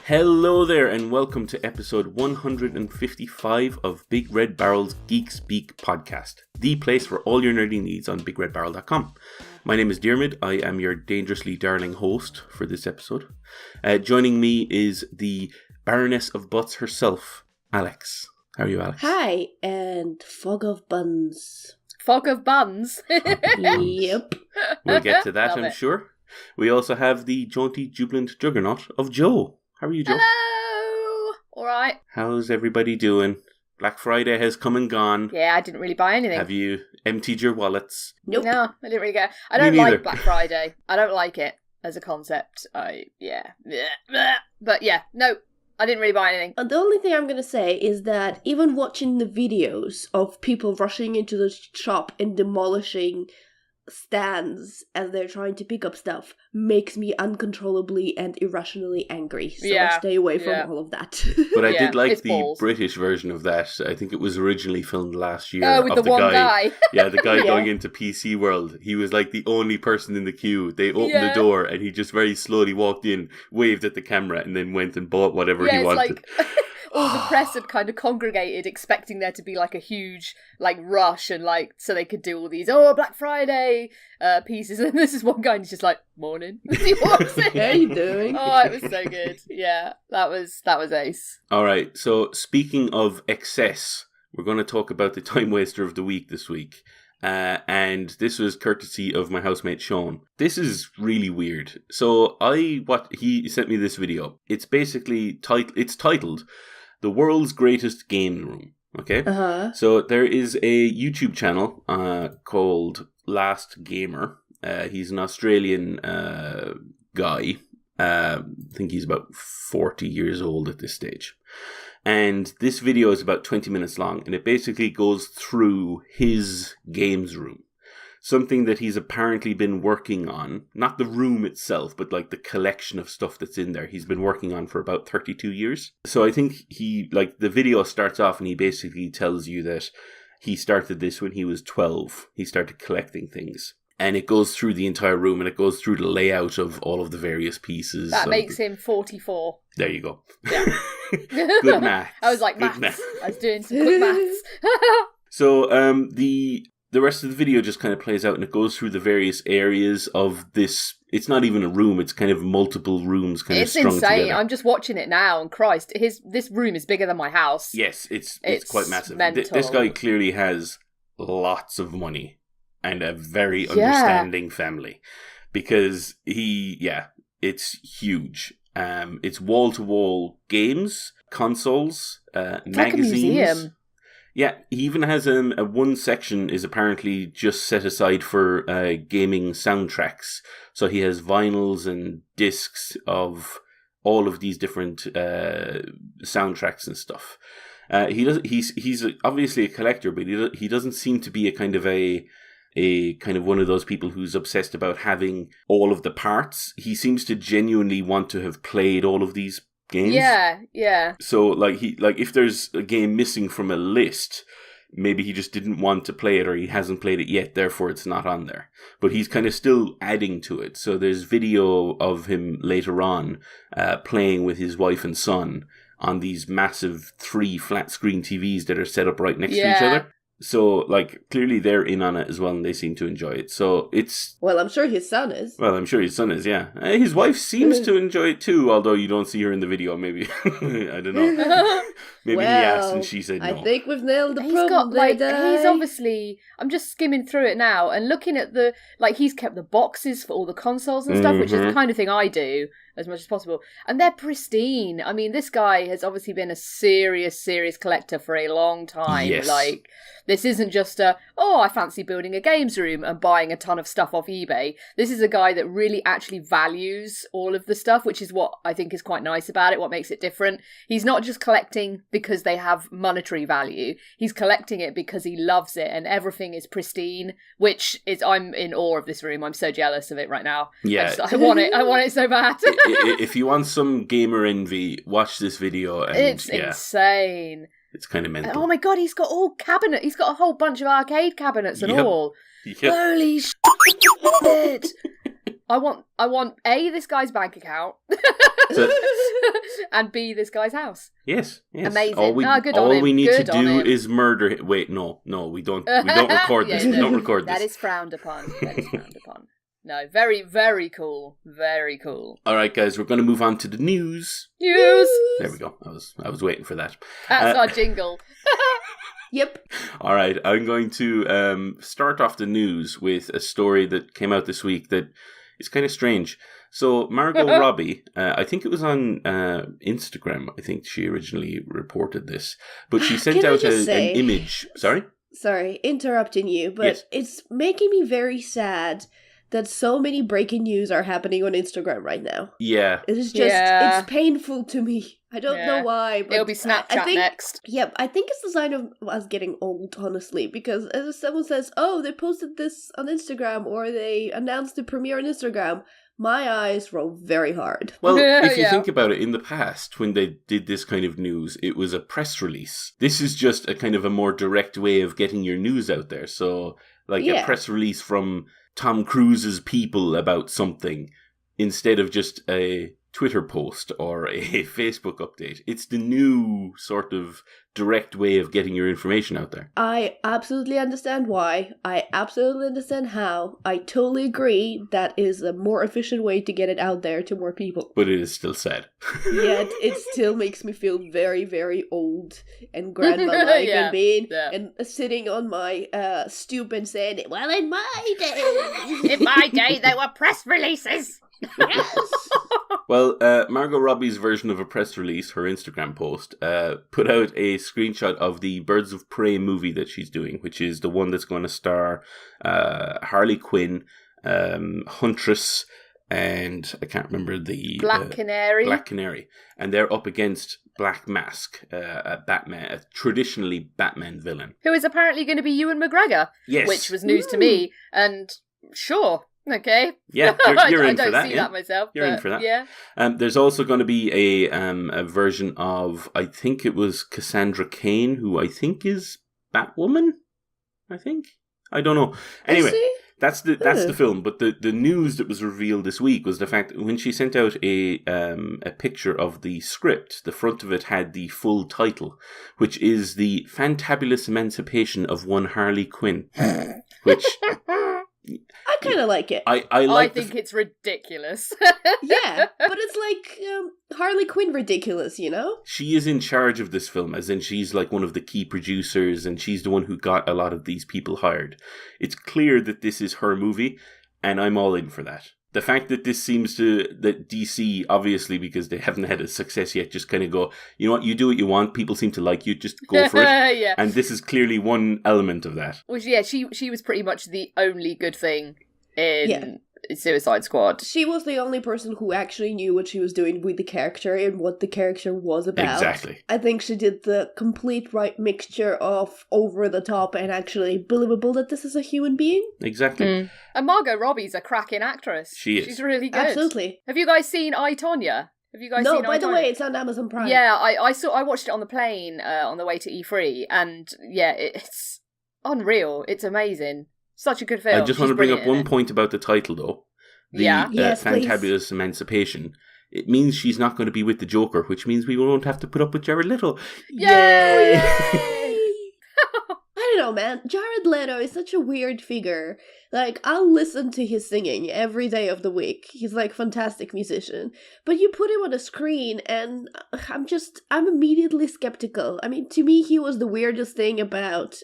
Hello there and welcome to episode 155 of BigRedBarel's Geek Speak podcast, the place for all your nerdy needs on BigRedBarel.com. My name is Diarmuid. I am your dangerously darling host for this episode. Joining me is the Baroness of Butts herself, Alex. How are you, Alex? Hi, and fog of buns. Fog of buns? Yep. We'll get to that, Love I'm it. sure. We also have the jaunty, jubilant juggernaut of Joe. How are you, Joe? Hello! Alright. How's everybody doing? Black Friday has come and gone. Yeah, I didn't really buy anything. Have you emptied your wallets? Nope. No, I didn't really go. I Me don't neither. like Black Friday. I don't like it as a concept. But yeah, no, I didn't really buy anything. The only thing I'm going to say is that even watching the videos of people rushing into the shop and demolishing stands as they're trying to pick up stuff makes me uncontrollably and irrationally angry. So Yeah, I stay away from yeah. all of that. But I Yeah, did like it's the balls. British version of that. I think it was originally filmed last year. Oh, with of the one guy. Yeah, the guy Yeah. going into PC World. He was like the only person in the queue. They opened Yeah. the door and he just very slowly walked in, waved at the camera, and then went and bought whatever Yeah, he it's wanted. like all the press had kind of congregated expecting there to be like a huge like rush and like so they could do all these Black Friday pieces, and this is one guy and he's just like, morning. He walks in. How are you doing? Oh, it was so good. Yeah, that was ace. All right, so speaking of excess, we're going to talk about the time waster of the week this week. And this was courtesy of my housemate Sean. This is really weird. So he sent me this video. It's basically it's titled "The World's Greatest Game Room." Okay, Uh-huh. so there is a YouTube channel called Last Gamer. He's an Australian guy. I think he's about 40 years old at this stage. And this video is about 20 minutes long, and it basically goes through his games room. Something that he's apparently been working on, not the room itself, but like the collection of stuff that's in there. He's been working on for about 32 years. So I think the video starts off and he basically tells you that he started this when he was 12. He started collecting things. And it goes through the entire room and it goes through the layout of all of the various pieces. That makes him 44. There you go. Yeah. Good maths. I was like, Good maths. I was doing some quick maths. So the rest of the video just kind of plays out and it goes through the various areas of this. It's not even a room, it's kind of multiple rooms kind It's of strung insane. together. I'm just watching it now, and Christ, this room is bigger than my house. Yes, it's It's quite massive. mental. This guy clearly has lots of money and a very understanding family. Because it's huge. It's wall-to-wall games, consoles, It's magazines. like a museum. Yeah, he even has a one section is apparently just set aside for gaming soundtracks. So he has vinyls and discs of all of these different soundtracks and stuff. He's obviously a collector, but he doesn't seem to be a kind of one of those people who's obsessed about having all of the parts. He seems to genuinely want to have played all of these games. Yeah. So if there's a game missing from a list, maybe he just didn't want to play it or he hasn't played it yet, therefore it's not on there. But he's kind of still adding to it. So there's video of him later on playing with his wife and son on these massive 3 flat screen TVs that are set up right next to each other. So, clearly they're in on it as well, and they seem to enjoy it. So, it's... Well, I'm sure his son is. Well, I'm sure his son is, yeah. His wife seems to enjoy it too, although you don't see her in the video, maybe. I don't know. Maybe he asked and she said no. I think we've nailed the He's problem. got, he's there. obviously... I'm just skimming through it now and looking at the... he's kept the boxes for all the consoles and stuff, which is the kind of thing I do as much as possible. And they're pristine. I mean, this guy has obviously been a serious collector for a long time. Yes. This isn't just I fancy building a games room and buying a ton of stuff off eBay. This is a guy that really actually values all of the stuff, which is what I think is quite nice about it, what makes it different. He's not just collecting because they have monetary value. He's collecting it because he loves it and everything is pristine, which is, I'm in awe of this room. I'm so jealous of it right now. Yeah. I want it. I want it so bad. If you want some gamer envy, watch this video. And It's insane. It's kind of mental. Oh my god, he's got all cabinet. He's got a whole bunch of arcade cabinets and Yep. all. Yep. Holy shit! I want A, this guy's bank account, So- and B, this guy's house. Yes. Amazing. All we, Good on him. we need Good to on do him. is murder him. Wait, no, we don't record this. Yeah, We don't record this. That is frowned upon. No, very, very cool. Very cool. All right, guys, we're going to move on to the news. News. There we go. I was waiting for that. That's our jingle. Yep. All right, I'm going to start off the news with a story that came out this week that is kind of strange. So Margot Robbie, I think it was on Instagram, I think she originally reported this, but she sent out an image. Sorry, interrupting you, but Yes. It's making me very sad that so many breaking news are happening on Instagram right now. Yeah. It is just, it's painful to me. I don't know why, but it'll be Snapchat next. Yep, I think it's the sign of us getting old, honestly, because as someone says, oh, they posted this on Instagram, or they announced the premiere on Instagram, my eyes roll very hard. Well, if you think about it, in the past, when they did this kind of news, it was a press release. This is just a kind of a more direct way of getting your news out there. So, like a press release from Tom Cruise's people about something, instead of just a Twitter post or a Facebook update. It's the new sort of direct way of getting your information out there. I absolutely understand why. I absolutely understand how. I totally agree that is a more efficient way to get it out there to more people. But it is still sad. Yet it still makes me feel very, very old and grandma-like and sitting on my stoop and saying, well, in my day. In my day, there were press releases. Yes. Well, Margot Robbie's version of a press release, her Instagram post, put out a screenshot of the Birds of Prey movie that she's doing, which is the one that's going to star Harley Quinn, Huntress, and I can't remember the... Black Canary. Black Canary. And they're up against Black Mask, a traditionally Batman villain. Who is apparently going to be Ewan McGregor. Yes. Which was news to me, and sure... Okay. Yeah, you're in for that. I don't see that myself. You're in for that. Yeah. There's also going to be a version of, I think it was Cassandra Cain, who I think is Batwoman. I don't know. Anyway, that's the film. But the news that was revealed this week was the fact that when she sent out a picture of the script, the front of it had the full title, which is The Fantabulous Emancipation of One Harley Quinn, which. I kind of like it. I think it's ridiculous. Yeah, but it's like Harley Quinn ridiculous, you know? She is in charge of this film, as in she's like one of the key producers, and she's the one who got a lot of these people hired. It's clear that this is her movie, and I'm all in for that. The fact that this that DC, obviously, because they haven't had a success yet, just kind of go, you know what, you do what you want, people seem to like you, just go for it. Yeah. And this is clearly one element of that. Which, she was pretty much the only good thing in Suicide Squad. She was the only person who actually knew what she was doing with the character and what the character was about. Exactly. I think she did the complete right mixture of over the top and actually believable that this is a human being. Exactly. Mm. And Margot Robbie's a cracking actress. She is. She's really good. Absolutely. Have you guys seen I, Tonya? Have you guys seen I, by the Tonya? way, it's on Amazon Prime. Yeah, I watched it on the plane on the way to E3, and yeah, it's unreal. It's amazing. Such a good film. I just want to bring up one point about the title, though. The Fantabulous Emancipation. It means she's not going to be with the Joker, which means we won't have to put up with Jared Leto. Yay! I don't know, man. Jared Leto is such a weird figure. Like, I'll listen to his singing every day of the week. He's like a fantastic musician. But you put him on a screen and I'm immediately skeptical. I mean, to me, he was the weirdest thing about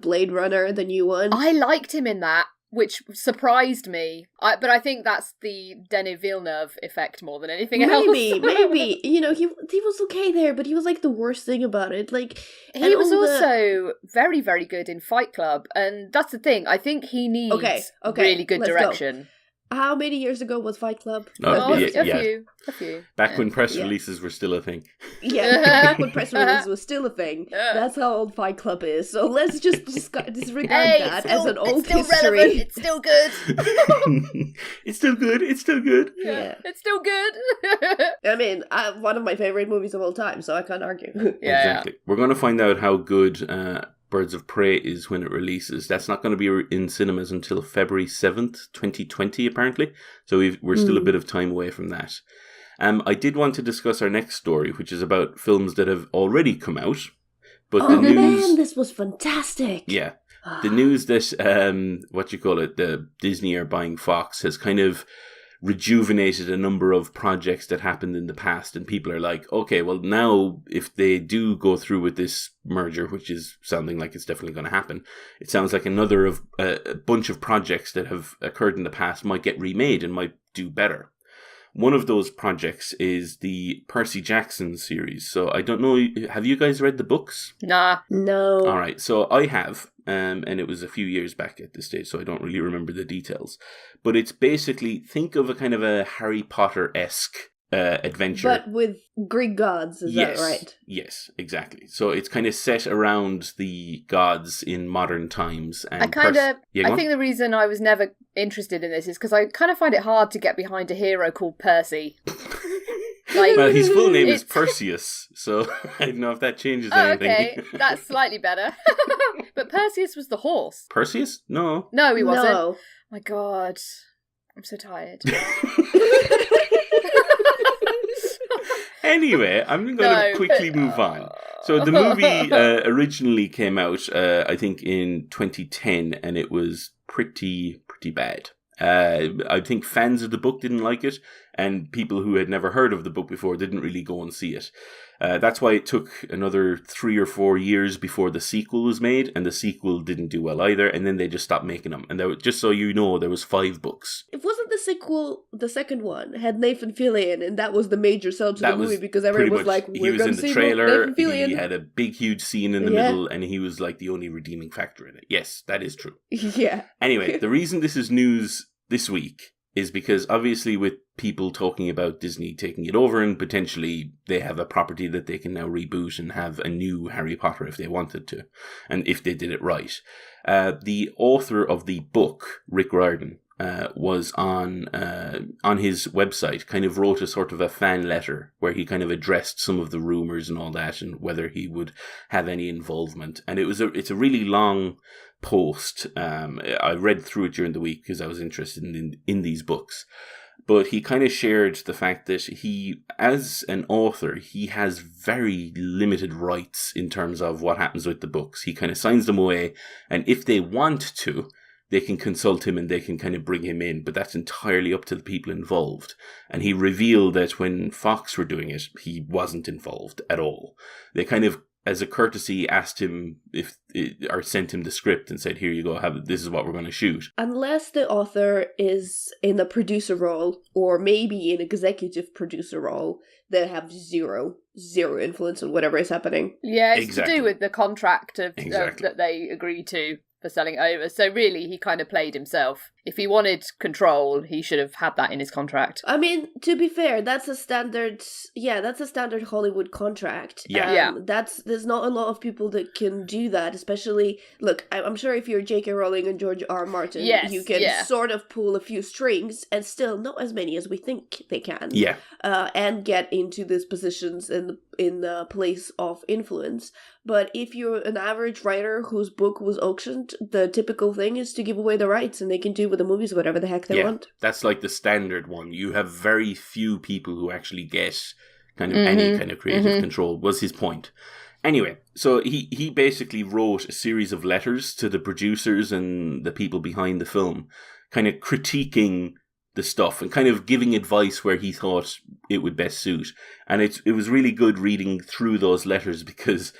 Blade Runner, the new one. I liked him in that, which surprised me. But I think that's the Denis Villeneuve effect more than anything else. Maybe. You know, he was okay there, but he was like the worst thing about it. Like, he was also very, very good in Fight Club, and that's the thing. I think he needs really good direction. Go. How many years ago was Fight Club? A few. Back when press releases were still a thing. Yeah, back when press releases was still a thing. That's how old Fight Club is. So let's just disregard that as an old history. Relevant. It's still good. It's still good. It's still good. Yeah. It's still good. I mean, one of my favorite movies of all time, so I can't argue. Exactly. We're going to find out how good Birds of Prey is when it releases. That's not going to be in cinemas until February 7th, 2020, apparently. So we're still a bit of time away from that. I did want to discuss our next story, which is about films that have already come out. But the news... man, this was fantastic. Yeah. The news that, the Disney are buying Fox has kind of rejuvenated a number of projects that happened in the past, and people are like, okay, well now if they do go through with this merger, which is sounding like it's definitely going to happen, it sounds like another of a bunch of projects that have occurred in the past might get remade and might do better. One of those projects is the Percy Jackson series. So I don't know, have you guys read the books? Nah. No. All right, so I have, and it was a few years back at this stage, so I don't really remember the details. But it's basically, think of a kind of a Harry Potter-esque adventure. But with Greek gods, is that right? Yes, exactly. So it's kind of set around the gods in modern times. And I think the reason I was never interested in this is because I kind of find it hard to get behind a hero called Percy. Well, his full name is Perseus, so I don't know if that changes anything. Okay, that's slightly better. But Perseus was the horse. Perseus? No. No, he wasn't. No. My God, I'm so tired. Anyway, I'm going to quickly move on. So the movie originally came out, I think, in 2010, and it was pretty bad. I think fans of the book didn't like it, and people who had never heard of the book before didn't really go and see it. That's why it took another 3 or 4 years before the sequel was made, and the sequel didn't do well either, and then they just stopped making them. And just so you know, there was 5 books. It wasn't the sequel, the second one, had Nathan Fillion, and that was the major sell to the movie, because everyone was like, we're going to see Nathan Fillion. He had a big, huge scene in the middle, and he was like the only redeeming factor in it. Yes, that is true. Yeah. Anyway, the reason this is news this week is because obviously with people talking about Disney taking it over and potentially they have a property that they can now reboot and have a new Harry Potter if they wanted to, and if they did it right. The author of the book, Rick Riordan, was on his website, kind of wrote a sort of a fan letter where he kind of addressed some of the rumors and all that and whether he would have any involvement. And it's a really long post. I read through it during the week because I was interested in these books. But he kind of shared the fact that he, as an author, he has very limited rights in terms of what happens with the books. He kind of signs them away, and if they want to, they can consult him and they can kind of bring him in, but that's entirely up to the people involved. And he revealed that when Fox were doing it, he wasn't involved at all. They kind of, as a courtesy, asked him or sent him the script and said, here you go, this is what we're going to shoot. Unless the author is in a producer role, or maybe an executive producer role, they have zero influence on whatever is happening. Yeah, it's to do with the contract that they agreed to for selling it over. So really, he kind of played himself. If he wanted control, he should have had that in his contract. I mean, to be fair, that's a standard Hollywood contract. Yeah. There's not a lot of people that can do that, especially, look, I'm sure if you're J.K. Rowling and George R. Martin, you can sort of pull a few strings, and still not as many as we think they can. Yeah. And get into these positions in the place of influence. But if you're an average writer whose book was auctioned, the typical thing is to give away the rights, and they can do with the movies whatever the heck they want. That's like the standard one. You have very few people who actually get kind of any kind of creative control, was his point. Anyway, so he basically wrote a series of letters to the producers and the people behind the film, kind of critiquing the stuff and kind of giving advice where he thought it would best suit. And it was really good reading through those letters, because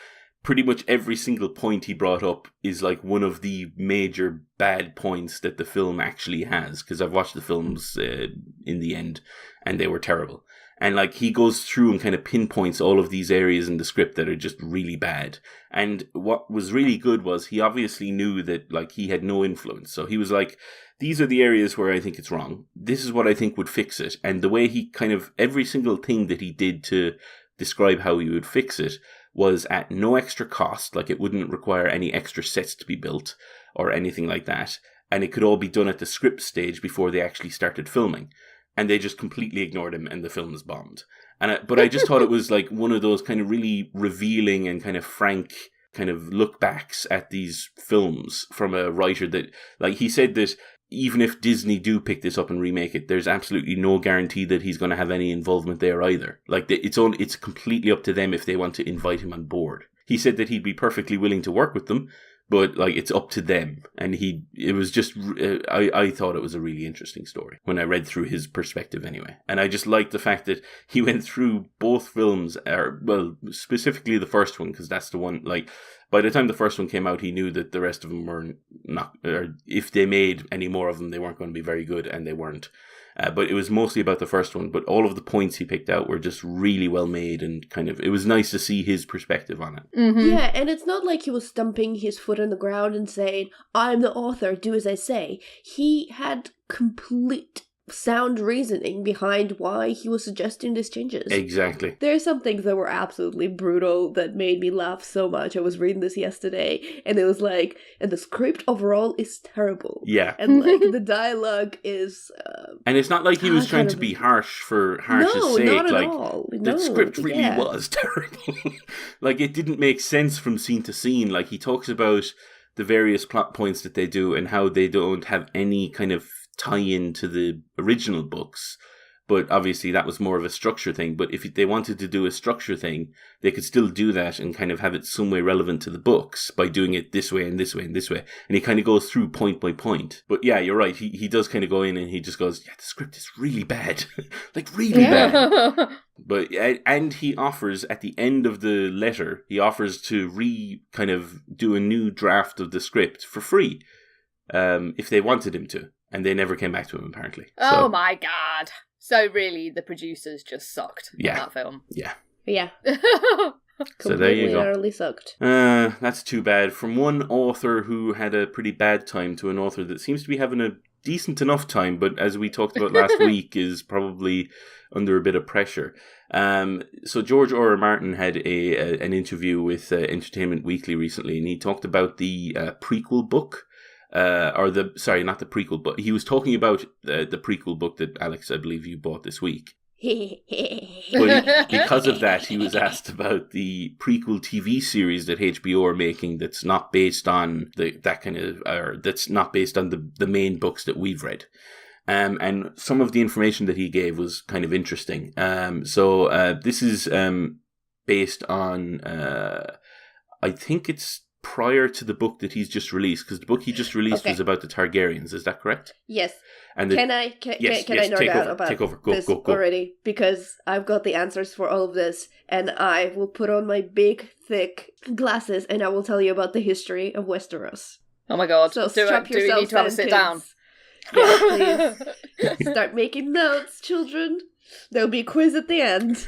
pretty much every single point he brought up is like one of the major bad points that the film actually has, because I've watched the films in the end and they were terrible. And like he goes through and kind of pinpoints all of these areas in the script that are just really bad. And what was really good was he obviously knew that like he had no influence. So he was like, these are the areas where I think it's wrong. This is what I think would fix it. And the way he kind of, every single thing that he did to describe how he would fix it was at no extra cost. Like it wouldn't require any extra sets to be built or anything like that. And it could all be done at the script stage before they actually started filming. And they just completely ignored him and the film was bombed. But I just thought it was like one of those kind of really revealing and kind of frank kind of look backs at these films from a writer that, like, he said that even if Disney do pick this up and remake it, there's absolutely no guarantee that he's going to have any involvement there either. Like, it's completely up to them if they want to invite him on board. He said that he'd be perfectly willing to work with them, but, like, it's up to them. And I thought it was a really interesting story when I read through his perspective anyway. And I just liked the fact that he went through both films, specifically the first one, because that's the one, like, by the time the first one came out, he knew that the rest of them were not, or if they made any more of them, they weren't going to be very good, and they weren't. But it was mostly about the first one, but all of the points he picked out were just really well made, and kind of, it was nice to see his perspective on it. Mm-hmm. Yeah, and it's not like he was stumping his foot on the ground and saying, I'm the author, do as I say. He had complete sound reasoning behind why he was suggesting these changes. Exactly. There are some things that were absolutely brutal that made me laugh so much. I was reading this yesterday, and it was like, and the script overall is terrible. Yeah. And like the dialogue is... and it's not like he was trying to be harsh for harsh's sake. Not at like, all. The script really was terrible. Like, it didn't make sense from scene to scene. Like, he talks about the various plot points that they do and how they don't have any kind of tie-in to the original books, but obviously that was more of a structure thing. But if they wanted to do a structure thing, they could still do that and kind of have it some way relevant to the books by doing it this way and this way and this way. And he kind of goes through point by point. But yeah, you're right. He does kind of go in and he just goes, yeah, the script is really bad. Like, really bad. But, and he offers at the end of the letter, he offers to kind of do a new draft of the script for free, if they wanted him to. And they never came back to him, apparently. Oh my god. So really, the producers just sucked on that film. Yeah. Yeah. So there you go. Utterly sucked. That's too bad. From one author who had a pretty bad time to an author that seems to be having a decent enough time, but as we talked about last week, is probably under a bit of pressure. So George R.R. Martin had an interview with Entertainment Weekly recently, and he talked about the prequel book. Not the prequel, but he was talking about the prequel book that, Alex, I believe you bought this week. But because of that, he was asked about the prequel TV series that HBO are making that's not based on that's not based on the main books that we've read. And some of the information that he gave was kind of interesting. So this is based on, I think it's prior to the book that he's just released, because the book he just released was about the Targaryens. Is that correct? Yes. And can I nerd out about this already? Because I've got the answers for all of this, and I will put on my big, thick glasses, and I will tell you about the history of Westeros. Oh my god. So do we need to have a sit down? Yeah, please. Start making notes, children. There'll be a quiz at the end.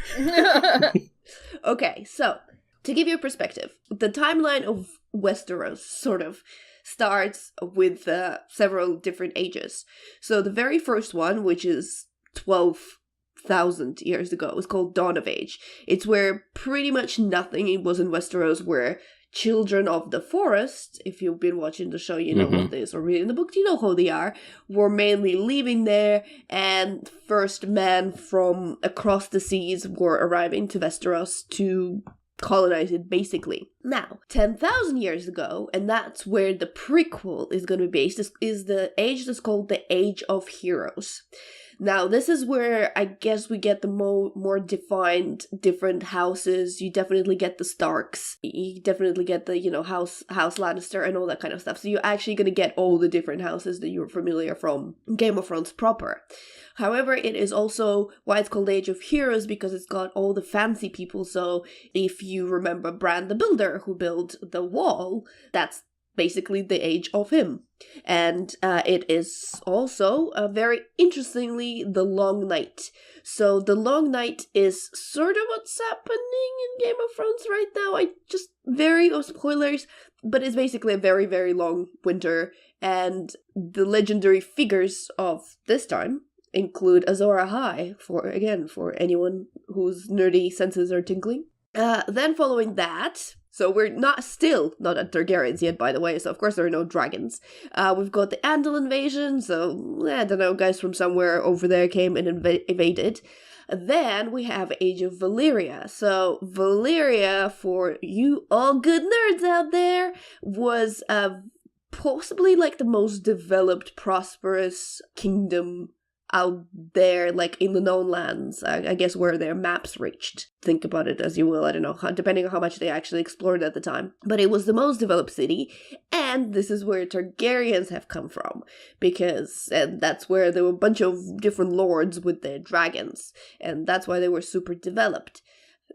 Okay, so, to give you a perspective, the timeline of Westeros sort of starts with several different ages. So the very first one, which is 12,000 years ago, is called Dawn of Age. It's where pretty much nothing was in Westeros, where children of the forest, if you've been watching the show, you know what this, or reading the book, you know who they are, were mainly living there, and first men from across the seas were arriving to Westeros to colonize it, basically. Now, 10,000 years ago, and that's where the prequel is going to be based, is the age that's called the Age of Heroes. Now, this is where I guess we get the more defined different houses. You definitely get the Starks. You definitely get the, House Lannister and all that kind of stuff. So you're actually going to get all the different houses that you're familiar from Game of Thrones proper. However, it is also why it's called Age of Heroes, because it's got all the fancy people. So if you remember Bran the Builder, who built the wall, that's basically the age of him. And it is also, very interestingly, the Long Night. So the Long Night is sort of what's happening in Game of Thrones right now. Spoilers, but it's basically a very, very long winter. And the legendary figures of this time include Azor Ahai, for anyone whose nerdy senses are tingling. Then following that, so we're still not at Targaryens yet, by the way, so of course there are no dragons. We've got the Andal invasion, so I don't know, guys from somewhere over there came and invaded. Then we have Age of Valyria. So Valyria, for you all good nerds out there, was possibly like the most developed, prosperous kingdom out there, like in the known lands, I guess, where their maps reached. Think about it as you will, I don't know, depending on how much they actually explored at the time. But it was the most developed city, and this is where Targaryens have come from, because that's where there were a bunch of different lords with their dragons, and that's why they were super developed.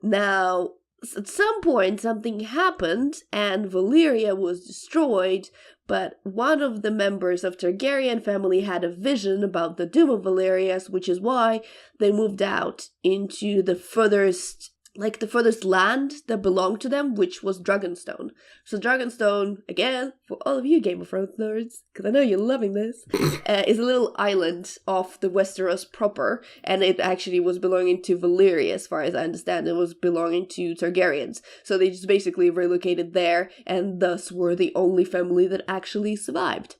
Now, at some point, something happened, and Valyria was destroyed, but one of the members of Targaryen family had a vision about the doom of Valyria, which is why they moved out into the furthest land that belonged to them, which was Dragonstone. So Dragonstone, again, for all of you Game of Thrones nerds, because I know you're loving this, is a little island off the Westeros proper, and it actually was belonging to Valyria, as far as I understand. It was belonging to Targaryens. So they just basically relocated there, and thus were the only family that actually survived.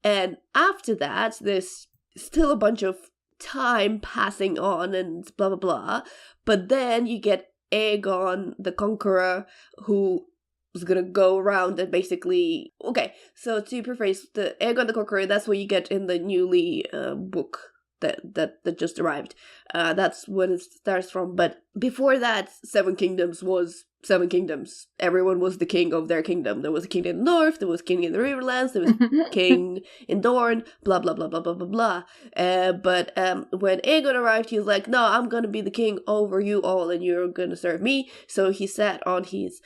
And after that, there's still a bunch of time passing on and blah blah blah, but then you get Aegon the Conqueror, who was gonna go around and basically, okay, so to rephrase, the Aegon the Conqueror, that's what you get in the newly book that just arrived. That's when it starts from. But before that, Seven Kingdoms was Seven Kingdoms. Everyone was the king of their kingdom. There was a king in the north, there was a king in the Riverlands, there was a king in Dorne, blah blah blah blah blah blah blah. But when Aegon arrived, he was like, no, I'm gonna be the king over you all, and you're gonna serve me. So he sat on his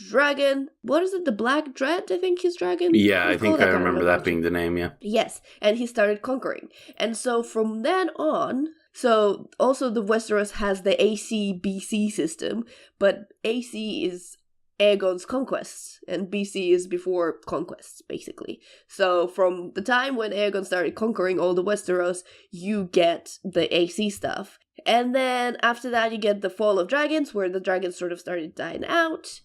dragon. What is it? The Black Dread, I think his dragon? Yeah, I think I remember that being the name, yeah. Yes, and he started conquering. And so from then on, so also the Westeros has the AC-BC system, but AC is Aegon's conquests, and BC is before conquests, basically. So from the time when Aegon started conquering all the Westeros, you get the AC stuff. And then after that, you get the Fall of Dragons, where the dragons sort of started dying out.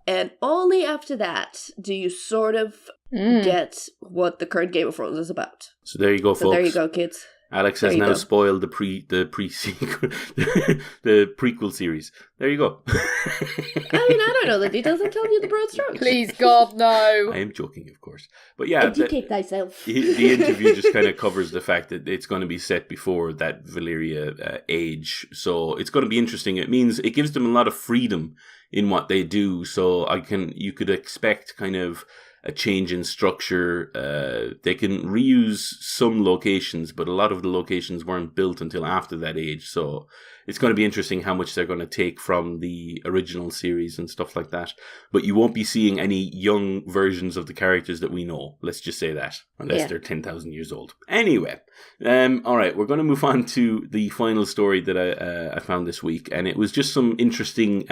And only after that do you sort of get what the current Game of Thrones is about. So there you go, folks. So there you go, kids. Alex has now spoiled the pre-sequel, the prequel series. There you go. I mean, I don't know the details. I'm telling you the broad strokes. Please, God, no. I am joking, of course. But yeah, educate thyself. The interview just kind of covers the fact that it's going to be set before that Valyria age. So it's going to be interesting. It means it gives them a lot of freedom in what they do. So you could expect kind of a change in structure. They can reuse some locations, but a lot of the locations weren't built until after that age. So it's going to be interesting how much they're going to take from the original series and stuff like that. But you won't be seeing any young versions of the characters that we know. Let's just say that, unless they're 10,000 years old. Anyway, all right, we're going to move on to the final story that I found this week, and it was just some interesting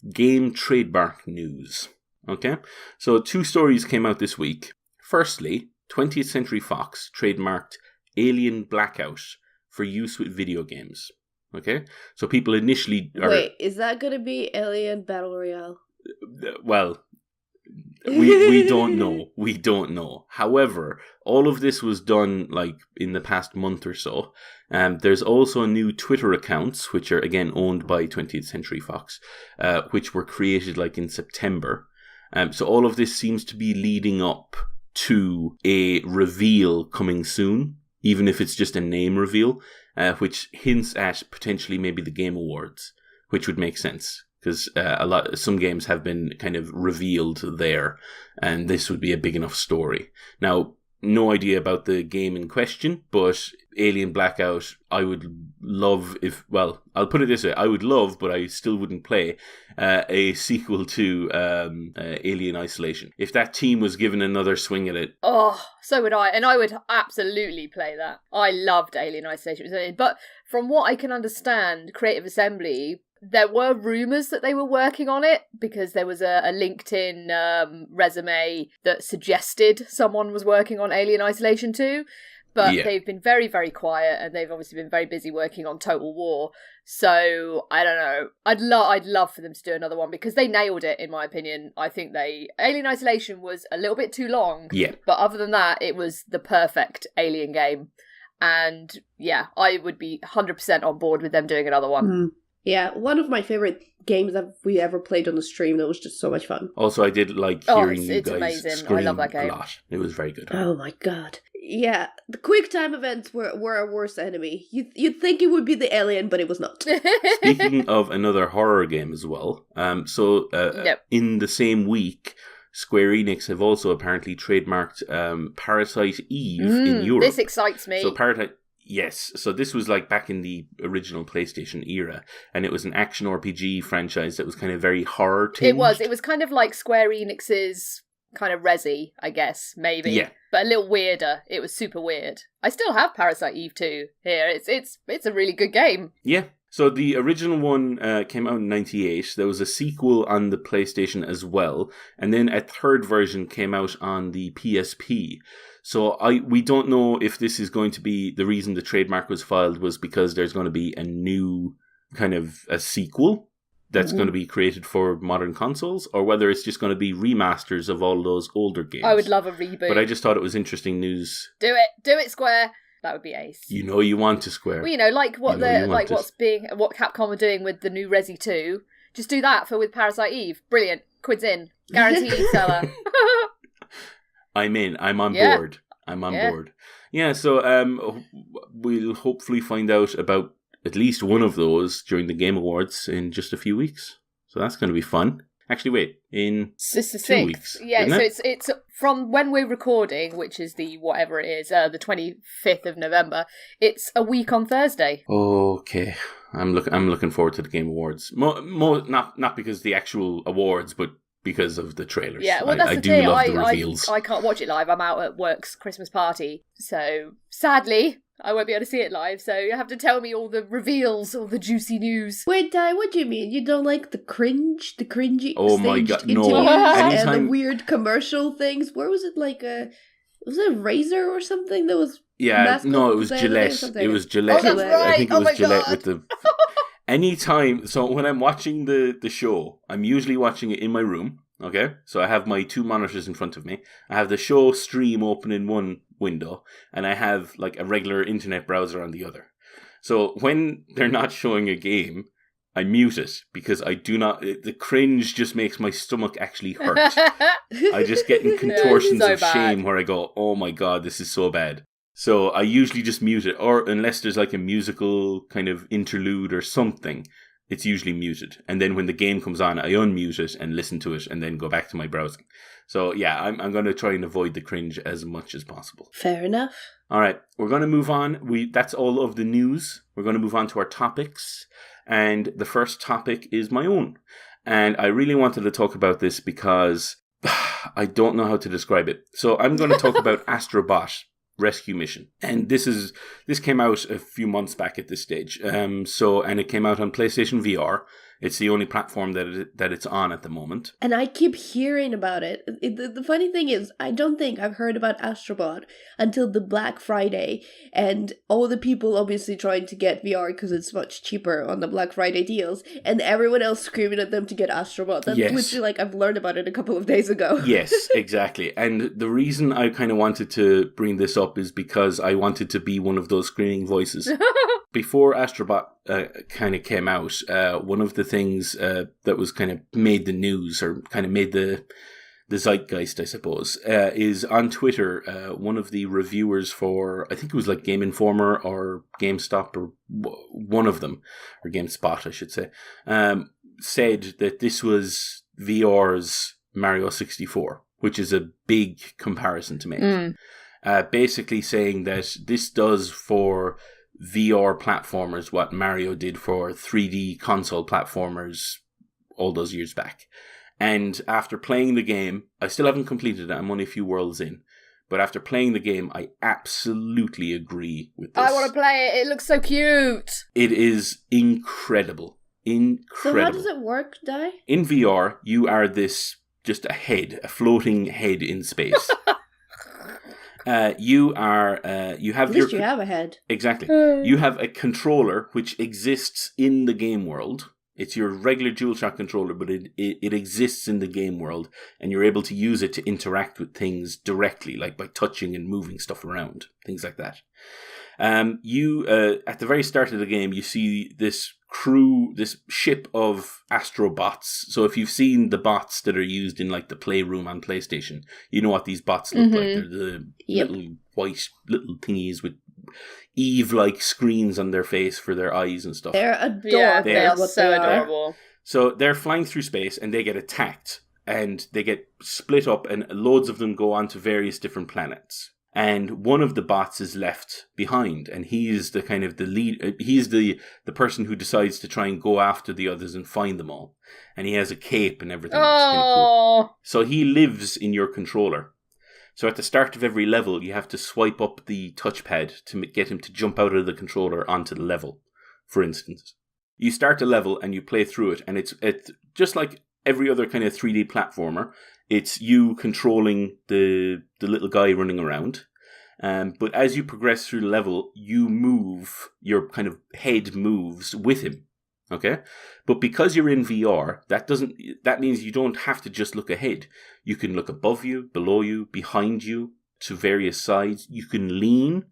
game trademark news. Okay, so 2 stories came out this week. Firstly, 20th Century Fox trademarked Alien Blackout for use with video games. Okay, so people initially Wait, is that going to be Alien Battle Royale? Well, we don't know. We don't know. However, all of this was done like in the past month or so. There's also new Twitter accounts, which are again owned by 20th Century Fox, which were created like in September. So all of this seems to be leading up to a reveal coming soon, even if it's just a name reveal, which hints at potentially maybe the Game Awards, which would make sense because some games have been kind of revealed there, and this would be a big enough story. Now, no idea about the game in question, but Alien Blackout, I would love I'll put it this way, I would love, but I still wouldn't play, a sequel to Alien Isolation. If that team was given another swing at it. Oh, so would I, and I would absolutely play that. I loved Alien Isolation, but from what I can understand, Creative Assembly, there were rumours that they were working on it because there was a LinkedIn resume that suggested someone was working on Alien Isolation 2. But they've been very, very quiet, and they've obviously been very busy working on Total War. So, I don't know. I'd love for them to do another one because they nailed it, in my opinion. I think Alien Isolation was a little bit too long. Yeah. But other than that, it was the perfect Alien game. And yeah, I would be 100% on board with them doing another one. Yeah, one of my favorite games that we ever played on the stream. That was just so much fun. Also, I did like hearing you it's guys amazing. scream I love that game a lot. It was very good. Oh my god. Yeah, the quick time events were our worst enemy. You'd think it would be the alien, but it was not. Speaking of another horror game as well, in the same week, Square Enix have also apparently trademarked Parasite Eve in Europe. This excites me. So Yes, so this was like back in the original PlayStation era, and it was an action RPG franchise that was kind of very horror-tinged. It was kind of like Square Enix's kind of Resi, I guess, maybe. Yeah. But a little weirder. It was super weird. I still have Parasite Eve 2 here. It's a really good game. Yeah. So the original one came out in 98. There was a sequel on the PlayStation as well, and then a third version came out on the PSP. So we don't know if this is going to be the reason the trademark was filed was because there's going to be a new kind of a sequel that's going to be created for modern consoles, or whether it's just going to be remasters of all those older games. I would love a reboot. But I just thought it was interesting news. Do it, Square. That would be ace. You know you want to, Square. Well, like what what Capcom are doing with the new Resi 2. Just do that with Parasite Eve. Brilliant. Quids in. Guaranteed seller. I'm in. I'm on board. I'm on board. Yeah, so we'll hopefully find out about at least one of those during the Game Awards in just a few weeks. So that's going to be fun. Actually, wait, in 2 weeks. Yeah, so it's from when we're recording, which is the whatever it is, the 25th of November. It's a week on Thursday. Okay, I'm looking forward to the Game Awards. Not because of the actual awards, but because of the trailers. Yeah, well, that's I the do thing. love the reveals. I can't watch it live. I'm out at work's Christmas party, so sadly I won't be able to see it live. So you have to tell me all the reveals, all the juicy news. Wait, Di, what do you mean? You don't like the cringy oh my God, no. And the weird commercial things? Where was it was it a razor or something that was... Yeah, no, it was Gillette. It was Gillette. Oh, that's right. I think it was Gillette God. with the... Anytime, so when I'm watching the show, I'm usually watching it in my room, okay? So I have my 2 monitors in front of me. I have the show stream open in one window, and I have like a regular internet browser on the other. So when they're not showing a game, I mute it because I do not... The cringe just makes my stomach actually hurt. I just get in contortions of shame where I go, oh my God, this is so bad. So I usually just mute it, or unless there's like a musical kind of interlude or something, it's usually muted. And then when the game comes on, I unmute it and listen to it and then go back to my browsing. So yeah, I'm going to try and avoid the cringe as much as possible. Fair enough. All right, we're going to move on. That's all of the news. We're going to move on to our topics. And the first topic is my own. And I really wanted to talk about this because I don't know how to describe it. So I'm going to talk about Astrobot Rescue Mission, and this came out a few months back at this stage. And it came out on PlayStation VR. It's the only platform that it's on at the moment. And I keep hearing about it. The funny thing is, I don't think I've heard about Astrobot until the Black Friday, and all the people obviously trying to get VR because it's much cheaper on the Black Friday deals, and everyone else screaming at them to get Astrobot. That's literally like I've learned about it a couple of days ago. Yes, exactly. And the reason I kind of wanted to bring this up is because I wanted to be one of those screaming voices. Before Astrobot kind of came out, one of the things that was kind of made the news, or kind of made the zeitgeist, I suppose, is on Twitter, one of the reviewers for, I think it was like Game Informer or GameStop, or one of them, or GameSpot, I should say, said that this was VR's Mario 64, which is a big comparison to make. Basically saying that this does for VR platformers what Mario did for 3D console platformers all those years back. And after playing the game, I still haven't completed it, I'm only a few worlds in, but after playing the game, I absolutely agree with this. I want to play it, it looks so cute! It is incredible. Incredible. So how does it work, Di? In VR, you are just a floating head in space. You have At least you have a head. Exactly. You have a controller which exists in the game world, It's your regular DualShock controller, but it exists in the game world, and you're able to use it to interact with things directly, like by touching and moving stuff around, things like that. You at the very start of the game, you see this ship of Astro bots. So if you've seen the bots that are used in like the Playroom on PlayStation, you know what these bots look like. They're the little white little thingies with Eve-like screens on their face for their eyes and stuff. They're adorable. Yeah, they are so adorable. So they're flying through space and they get attacked and they get split up and loads of them go on to various different planets. And one of the bots is left behind, and he is the kind of the lead. He's the person who decides to try and go after the others and find them all. And he has a cape and everything. It's kind of cool. So he lives in your controller. So at the start of every level, you have to swipe up the touchpad to get him to jump out of the controller onto the level, for instance. You start a level and you play through it, and it's just like every other kind of 3D platformer. It's you controlling the little guy running around. But as you progress through the level, you move, your kind of head moves with him. Okay? But because you're in VR, that means you don't have to just look ahead. You can look above you, below you, behind you, to various sides. You can lean.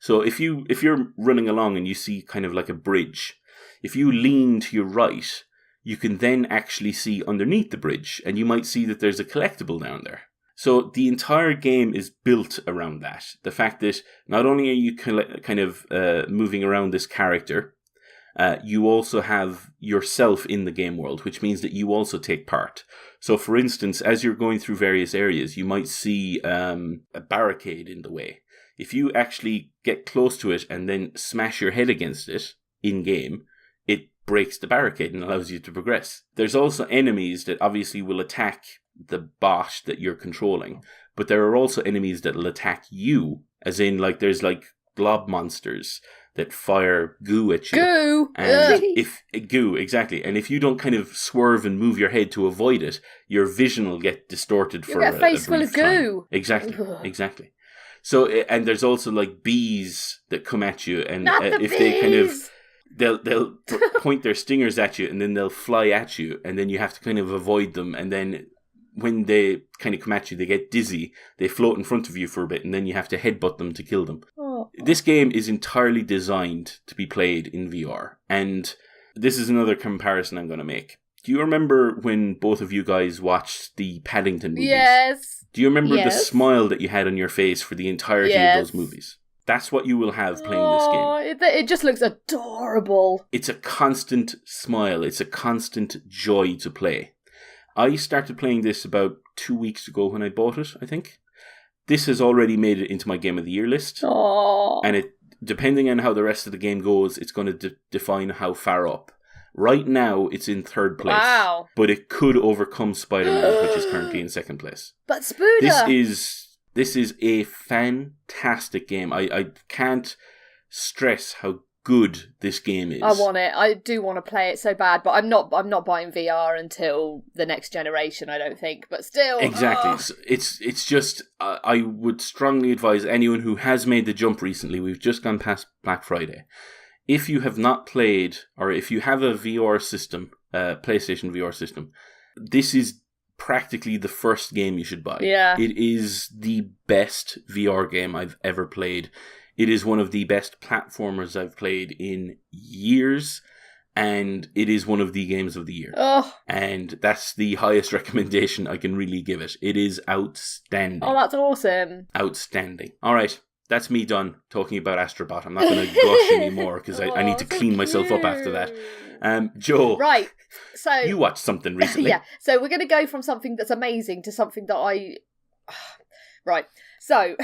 So if you're running along and you see kind of like a bridge, if you lean to your right, you can then actually see underneath the bridge, and you might see that there's a collectible down there. So the entire game is built around that. The fact that not only are you kind of moving around this character, you also have yourself in the game world, which means that you also take part. So for instance, as you're going through various areas, you might see a barricade in the way. If you actually get close to it and then smash your head against it in-game, it breaks the barricade and allows you to progress. There's also enemies that obviously will attack the bot that you're controlling, but there are also enemies that will attack you, as in like there's like blob monsters that fire goo at you. Goo! And goo, exactly. And if you don't kind of swerve and move your head to avoid it, your vision will get distorted for a face full of goo. Exactly. So, and there's also like bees that come at you, and if bees! they kind of they'll point their stingers at you, and then they'll fly at you, and then you have to kind of avoid them, and then when they kind of come at you, they get dizzy, they float in front of you for a bit, and then you have to headbutt them to kill them. This game is entirely designed to be played in VR, and this is another comparison I'm going to make. Do you remember when both of you guys watched the Paddington movies? Yes. Do you remember the smile that you had on your face for the entirety of those movies? That's what you will have playing this game. It just looks adorable. It's a constant smile. It's a constant joy to play. I started playing this about 2 weeks ago when I bought it, I think. This has already made it into my Game of the Year list. Aww. And depending on how the rest of the game goes, it's going to define how far up. Right now, it's in third place. Wow. But it could overcome Spider-Man, which is currently in second place. But Spooder! This is a fantastic game. I can't stress how good this game is. I want it. I do want to play it so bad, but I'm not buying VR until the next generation, I don't think. But still, exactly. So it's just I would strongly advise anyone who has made the jump recently. We've just gone past Black Friday. If you have not played, or if you have a VR system, PlayStation VR system, this is practically the first game you should buy. Yeah. It is the best VR game I've ever played. It is one of the best platformers I've played in years, and it is one of the games of the year. Oh. And that's the highest recommendation I can really give it. It is outstanding. Oh, that's awesome. Outstanding. All right, that's me done talking about Astrobot. I'm not going to gush anymore because I need to clean myself up after that. Joe. Right. So you watched something recently. Yeah. So we're going to go from something that's amazing to something that Right. So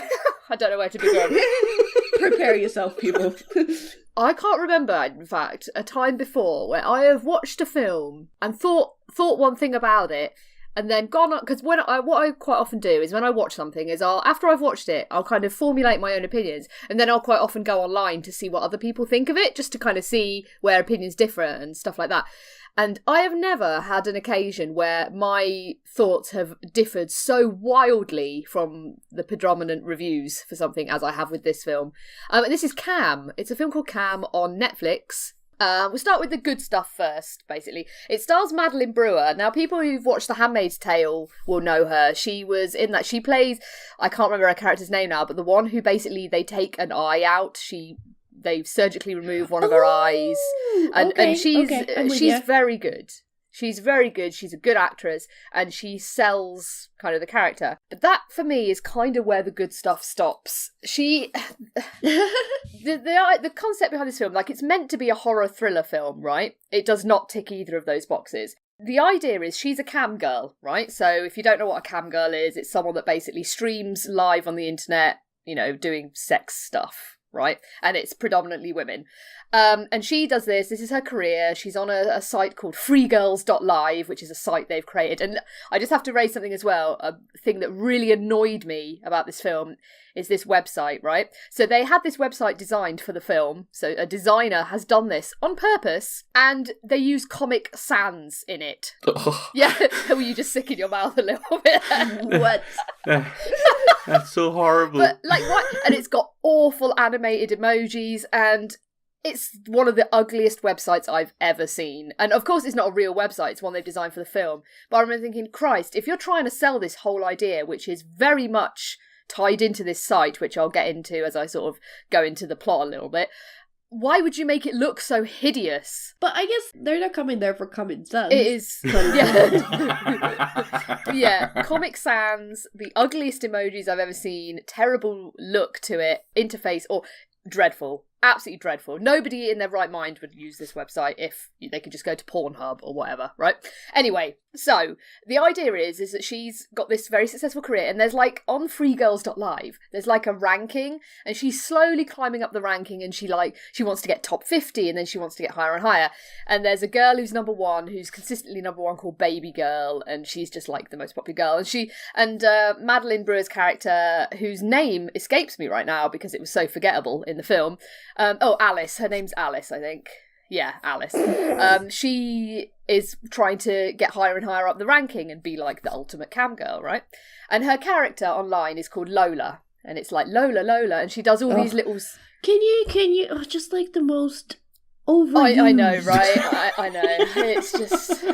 I don't know where to begin. Prepare yourself, people. I can't remember, in fact, a time before where I have watched a film and thought one thing about it, and then gone on, because what I quite often do is when I watch something is after I've watched it, I'll kind of formulate my own opinions, and then I'll quite often go online to see what other people think of it, just to kind of see where opinions differ and stuff like that. And I have never had an occasion where my thoughts have differed so wildly from the predominant reviews for something as I have with this film. And this is Cam. It's a film called Cam on Netflix. We'll start with the good stuff first, basically. It stars Madeline Brewer. Now, people who've watched The Handmaid's Tale will know her. She was in that. She plays, I can't remember her character's name now, but the one who basically they take an eye out. They surgically remove one of her eyes. And she's very good. She's very good. She's a good actress, and she sells kind of the character. But that, for me, is kind of where the good stuff stops. The concept behind this film, like, it's meant to be a horror thriller film, right? It does not tick either of those boxes. The idea is she's a cam girl, right? So if you don't know what a cam girl is, it's someone that basically streams live on the internet, you know, doing sex stuff. Right? And it's predominantly women. And she does this. This is her career. She's on a site called freegirls.live, which is a site they've created. And I just have to raise something as well. A thing that really annoyed me about this film is this website, right? So they had this website designed for the film. So a designer has done this on purpose, and they use Comic Sans in it. Yeah, were you just sick in your mouth a little bit? What? That's so horrible. But like, what? And it's got awful animated emojis, and it's one of the ugliest websites I've ever seen. And of course, it's not a real website; it's one they've designed for the film. But I remember thinking, Christ, if you're trying to sell this whole idea, which is very much tied into this site, which I'll get into as I sort of go into the plot a little bit, why would you make it look so hideous? But I guess they're not coming there for Comic Sans. It is. Yeah. Yeah. Comic Sans, the ugliest emojis I've ever seen, terrible look to it, interface, or dreadful. Absolutely dreadful. Nobody in their right mind would use this website if they could just go to Pornhub or whatever, right? Anyway, so the idea is that she's got this very successful career, and there's like on freegirls.live, there's like a ranking, and she's slowly climbing up the ranking, and she wants to get top 50, and then she wants to get higher and higher. And there's a girl who's number one, who's consistently number one, called Baby Girl, and she's just like the most popular girl. And Madeline Brewer's character, whose name escapes me right now because it was so forgettable in the film. Alice. Her name's Alice, I think. Yeah, Alice. She is trying to get higher and higher up the ranking and be like the ultimate cam girl, right? And her character online is called Lola. And it's like, Lola, and she does all these little... Can you... Oh, just like the most overused. I know, right? I know. It's just...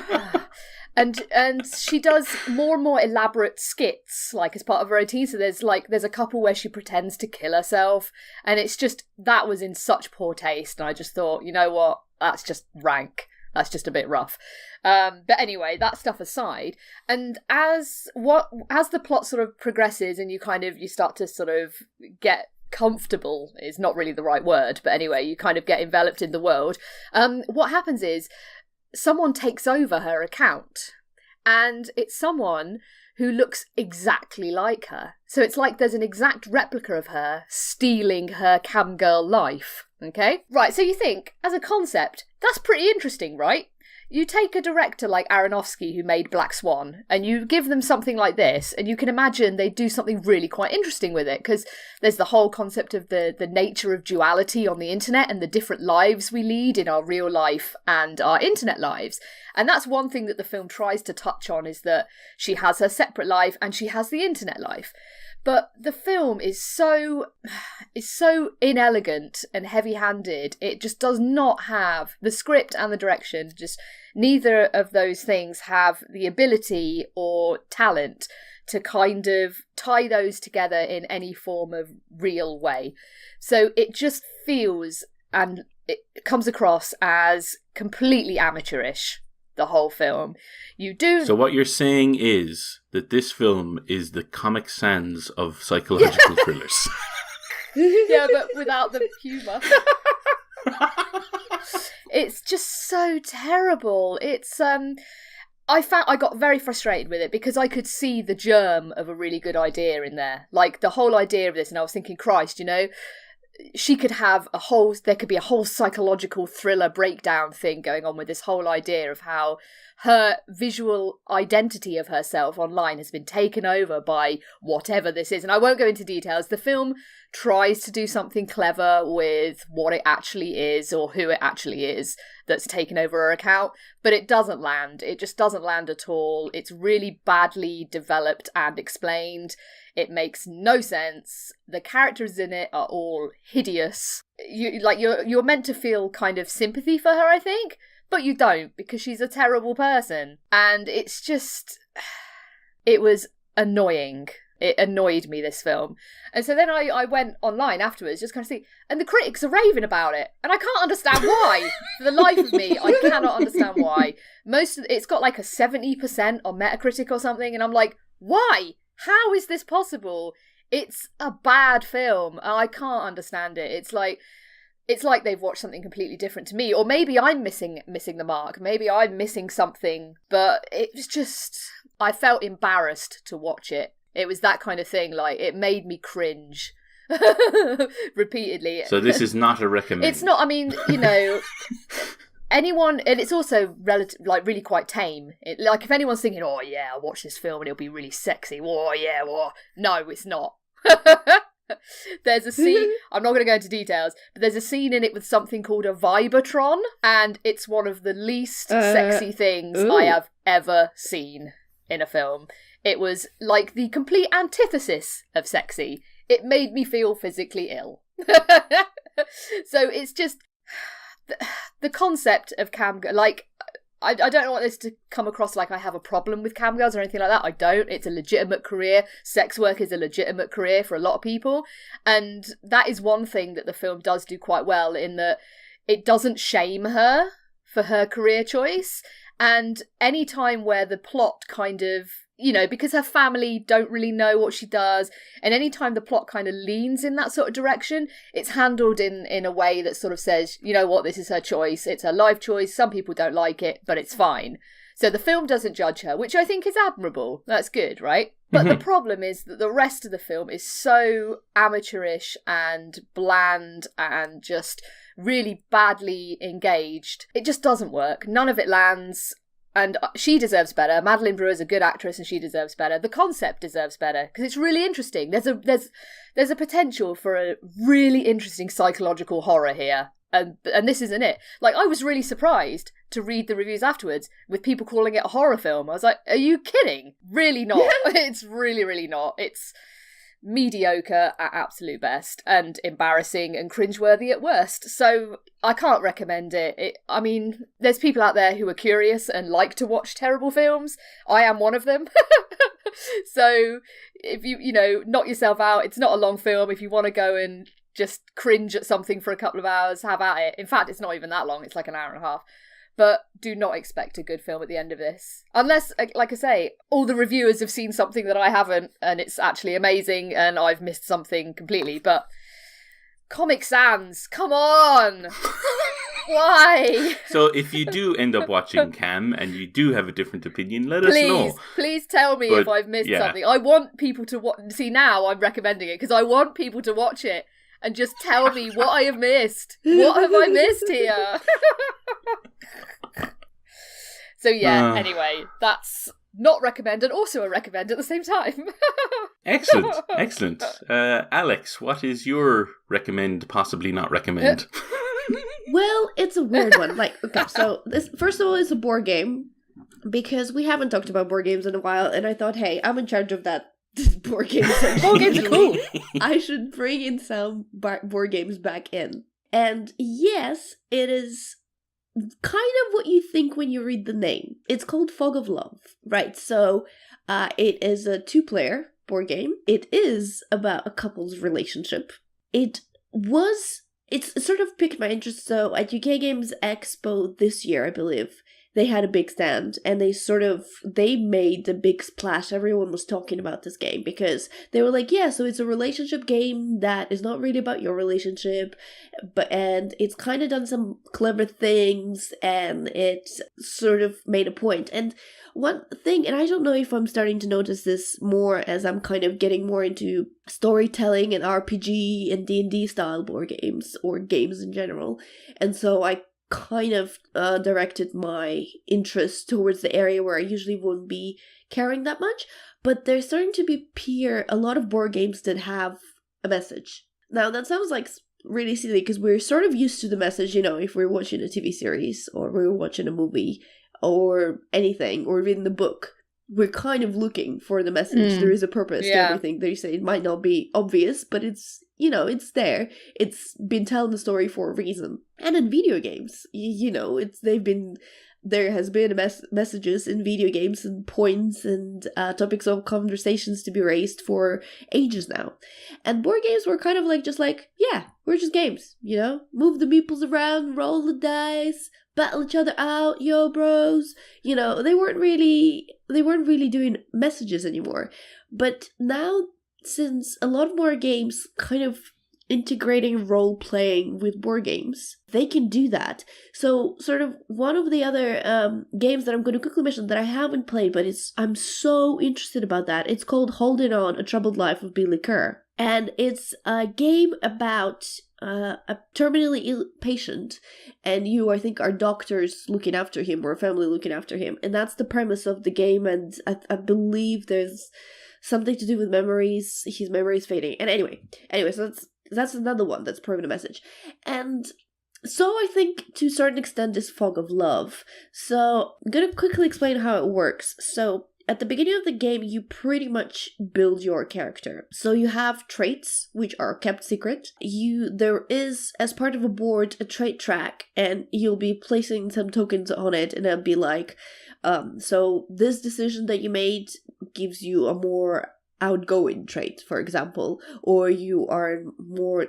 And she does more and more elaborate skits, like, as part of her routine. So there's a couple where she pretends to kill herself, and it's just, that was in such poor taste. And I just thought, you know what, that's just rank. That's just a bit rough. But anyway, that stuff aside, and as the plot sort of progresses, and you start to sort of get comfortable, is not really the right word, but anyway, you kind of get enveloped in the world. What happens is, someone takes over her account, and it's someone who looks exactly like her. So it's like there's an exact replica of her stealing her cam girl life. Okay? Right, so you think, as a concept, that's pretty interesting, right? You take a director like Aronofsky, who made Black Swan, and you give them something like this, and you can imagine they do something really quite interesting with it, because there's the whole concept of the nature of duality on the internet and the different lives we lead in our real life and our internet lives. And that's one thing that the film tries to touch on, is that she has her separate life and she has the internet life. But the film is so inelegant and heavy-handed. It just does not have the script and the direction. Just neither of those things have the ability or talent to kind of tie those together in any form of real way. So it just feels, and it comes across as completely amateurish, the whole film. So what you're saying is that this film is the Comic Sans of psychological thrillers. Yeah, but without the humour. It's just so terrible. It's I got very frustrated with it because I could see the germ of a really good idea in there. Like, the whole idea of this, and I was thinking, Christ, you know, she could have there could be a whole psychological thriller breakdown thing going on with this whole idea of how her visual identity of herself online has been taken over by whatever this is. And I won't go into details. The film tries to do something clever with what it actually is or who it actually is that's taken over her account, but it doesn't land. It just doesn't land at all. It's really badly developed and explained. It makes no sense. The characters in it are all hideous. You're meant to feel kind of sympathy for her, I think, but you don't, because she's a terrible person. And it's just... It was annoying. It annoyed me, this film. And so then I went online afterwards, just kind of see, and the critics are raving about it. And I can't understand why. For the life of me, I cannot understand why. It's got like a 70% on Metacritic or something, and I'm like, why? How is this possible? It's a bad film. I can't understand it. It's like they've watched something completely different to me, or maybe I'm missing the mark. Maybe I'm missing something, but it was just, I felt embarrassed to watch it. It was that kind of thing, like, it made me cringe repeatedly. So this is not a recommend. It's not, I mean, anyone, and it's also really quite tame. Like, if anyone's thinking, oh yeah, I'll watch this film and it'll be really sexy, oh yeah, no, it's not. There's a scene, I'm not going to go into details, but there's a scene in it with something called a Vibatron, and it's one of the least sexy things I have ever seen in a film. It was like the complete antithesis of sexy. It made me feel physically ill. So it's just the concept of camgirl. Like, I don't want this to come across like I have a problem with camgirls or anything like that. I don't. It's a legitimate career. Sex work is a legitimate career for a lot of people. And that is one thing that the film does do quite well, in that it doesn't shame her for her career choice. And any time where the plot kind of, because her family don't really know what she does, and any time the plot kind of leans in that sort of direction, it's handled in a way that sort of says, you know what, this is her choice, it's her life choice, some people don't like it, but it's fine. So the film doesn't judge her, which I think is admirable. That's good, right? But the problem is that the rest of the film is so amateurish and bland and just really badly engaged. It just doesn't work. None of it lands. And she deserves better. Madeline Brewer's a good actress and she deserves better. The concept deserves better because it's really interesting. There's a potential for a really interesting psychological horror here. And this isn't it. Like, I was really surprised to read the reviews afterwards with people calling it a horror film. I was like, are you kidding? Really not. It's really, really not. It's mediocre at absolute best and embarrassing and cringeworthy at worst. So I can't recommend it. I mean, there's people out there who are curious and like to watch terrible films. I am one of them. So if you knock yourself out, it's not a long film. If you want to go and just cringe at something for a couple of hours, have at it. In fact, it's not even that long. It's like an hour and a half. But do not expect a good film at the end of this. Unless, like I say, all the reviewers have seen something that I haven't, and it's actually amazing, and I've missed something completely. But Comic Sans, come on! Why? So if you do end up watching Cam, and you do have a different opinion, let us know. Please tell me if I've missed something. I want people to watch. See, now I'm recommending it, because I want people to watch it. And just tell me what I have missed. What have I missed here? So yeah, anyway, that's not recommend and also a recommend at the same time. Excellent. Alex, what is your recommend, possibly not recommend? Well, it's a weird one. Like, okay, so this, first of all, it's a board game, because we haven't talked about board games in a while, and I thought, hey, I'm in charge of that board games. Board games are cool. I should bring in some board games back in. And yes, it is kind of what you think when you read the name. It's called Fog of Love, right? So it is a 2-player board game. It is about a couple's relationship. It sort of piqued my interest. So at UK Games Expo this year, I believe, they had a big stand, and they made a big splash. Everyone was talking about this game because they were like, yeah, so it's a relationship game that is not really about your relationship, and it's kind of done some clever things, and it sort of made a point. And one thing, and I don't know if I'm starting to notice this more as I'm kind of getting more into storytelling and RPG and D&D style board games, or games in general, and so I kind of directed my interest towards the area where I usually wouldn't be caring that much. But there's starting to appear a lot of board games that have a message. Now, that sounds like really silly because we're sort of used to the message, if we're watching a TV series or we're watching a movie or anything or reading the book. We're kind of looking for the message. There is a purpose to everything that you say. It might not be obvious, but it's, it's there. It's been telling the story for a reason. And in video games, there has been messages in video games and points and topics of conversations to be raised for ages now. And board games were kind of we're just games, Move the meeples around, roll the dice, battle each other out, yo bros. They weren't really doing messages anymore. But now, since a lot more games kind of integrating role-playing with board games, they can do that. So sort of one of the other games that I'm going to quickly mention that I haven't played, but I'm so interested about that. It's called Holding On, A Troubled Life of Billy Kerr. And it's a game about a terminally ill patient, and you, I think, are doctors looking after him or a family looking after him. And that's the premise of the game, and I believe there's something to do with memories. His memory is fading. And anyway, so that's another one that's proven a message. And so I think, to a certain extent, is Fog of Love. So I'm going to quickly explain how it works. So at the beginning of the game, you pretty much build your character. So you have traits, which are kept secret. There is, as part of a board, a trait track, and you'll be placing some tokens on it, and it'll be like, so this decision that you made gives you a more outgoing trait, for example, or you are more,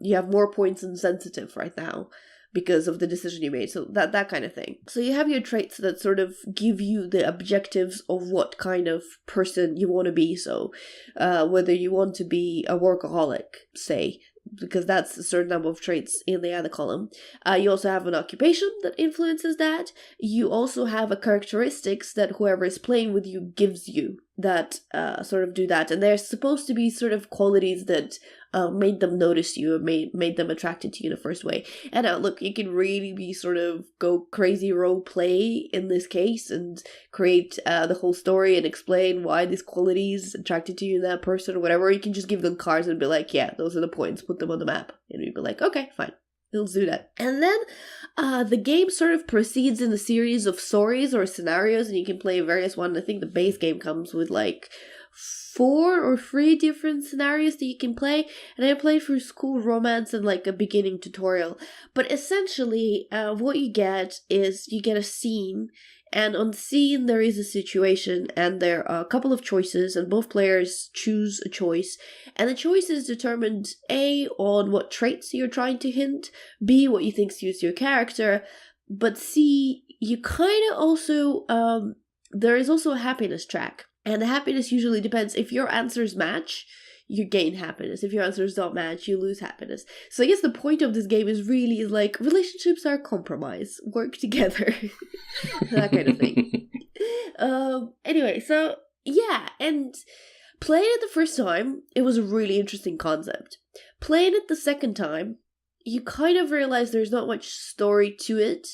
you have more points in sensitive right now because of the decision you made, so that kind of thing. So you have your traits that sort of give you the objectives of what kind of person you want to be, so whether you want to be a workaholic, say, because that's a certain number of traits in the other column. You also have an occupation that influences that. You also have a characteristics that whoever is playing with you gives you that sort of do that. And they're supposed to be sort of qualities that made them notice you or made them attracted to you in the first way. And look, you can really be sort of go crazy role play in this case and create the whole story and explain why these qualities attracted to you in that person or whatever. You can just give them cards and be like, yeah, those are the points, put them on the map. And you'd be like, okay, fine. Let's do that. And then the game sort of proceeds in a series of stories or scenarios, and you can play various ones. I think the base game comes with 4 or 3 different scenarios that you can play, and I played through school romance and a beginning tutorial. But essentially, what you get is you get a scene, and on the scene there is a situation, and there are a couple of choices, and both players choose a choice, and the choice is determined A, on what traits you're trying to hint, B, what you think suits your character, but C, you kind of also, there is also a happiness track. And the happiness usually depends. If your answers match, you gain happiness. If your answers don't match, you lose happiness. So I guess the point of this game is really relationships are compromise. Work together. That kind of thing. Anyway, so yeah, and playing it the first time, it was a really interesting concept. Playing it the second time, you kind of realize there's not much story to it,